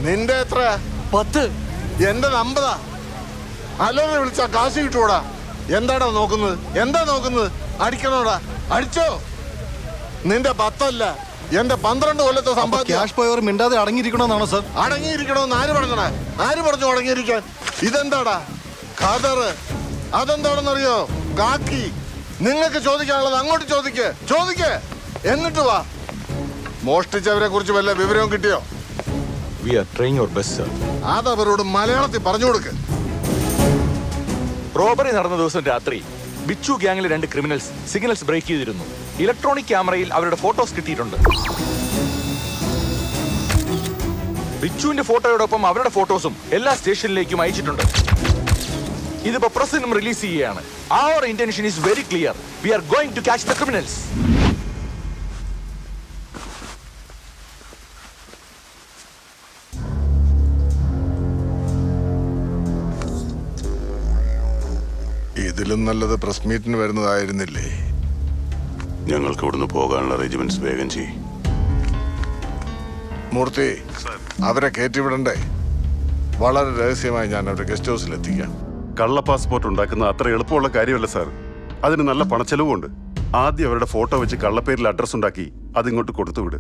നിന്റെ എത്ര? 10. എന്റെ 50. അലോനെ വിളിച്ചാ കാശ് കിട്ടൂടാ. എന്താടാ നോക്കുന്നത്? എന്താ നോക്കുന്നത്? അടിക്കണോടാ, അടിച്ചോ. നിന്റെ 10 അല്ല, എന്റെ 12 കൊല്ലത്തെ സമ്പാദ്യം. ക്യാഷ് പോയവർ മിണ്ടാതെ അടങ്ങിയിരിക്കണമെന്നാണോ സാർ? അടങ്ങിയിരിക്കണോന്ന് ആര് പറഞ്ഞടാ? ആര് പറഞ്ഞു അടങ്ങിയിരിക്കാൻ? ഇതെന്താടാ ഖദറ്? അതെന്താണെന്നറിയോ? കാക്കി. നിങ്ങൾക്ക് ചോദിക്കാനുള്ളത് അങ്ങോട്ട് ചോദിക്ക്. എന്നിട്ട് വാ. മോഷ്ടിച്ചവരെ കുറിച്ച് വല്ല വിവരവും കിട്ടിയോ? We are trying our best, sir. അതവരോട് മലയാളത്തിൽ പറഞ്ഞു കൊടുക്ക്. റോബറി നടന്ന ദിവസം രാത്രി ബിച്ചു ഗ്യാങ്ങിലെ 2 ക്രിമിനൽസ് സിഗ്നൽസ് ബ്രേക്ക് ചെയ്തിരുന്നു. ഇലക്ട്രോണിക് ക്യാമറയിൽ അവരുടെ ഫോട്ടോസ് കിട്ടിയിട്ടുണ്ട്. ബിച്ചുവിന്റെ ഫോട്ടോയോടൊപ്പം അവരുടെ ഫോട്ടോസും എല്ലാ സ്റ്റേഷനിലേക്കും അയച്ചിട്ടുണ്ട്. ഇതിപ്പോ പ്രസിനും റിലീസ് ചെയ്യുകയാണ്. Our intention is very clear. We are going to catch the criminals. ഇതിലും നല്ലത് പ്രസ് മീറ്റിന് വരുന്നതായിരുന്നില്ലേ? ഞങ്ങൾക്ക് ഇവിടുന്ന് പോകാനുള്ള അറേഞ്ച്മെന്റ്സ് വേഗം ചെയ്യും. മൂർത്തി, അവരെ കയറ്റിവിടണ്ടേ? വളരെ രഹസ്യമായി ഞാൻ അവരുടെ ഗസ്റ്റ് ഹൗസിൽ എത്തിക്കാം. കള്ള പാസ്പോർട്ട് ഉണ്ടാക്കുന്ന അത്ര എളുപ്പമുള്ള കാര്യമല്ല സാർ. അതിന് നല്ല പണച്ചെലവുണ്ട്. ആദ്യം അവരുടെ ഫോട്ടോ വെച്ച് കള്ളപ്പേരിൽ അഡ്രസ് ഉണ്ടാക്കി അതിങ്ങോട്ട് കൊടുത്തുവിട്.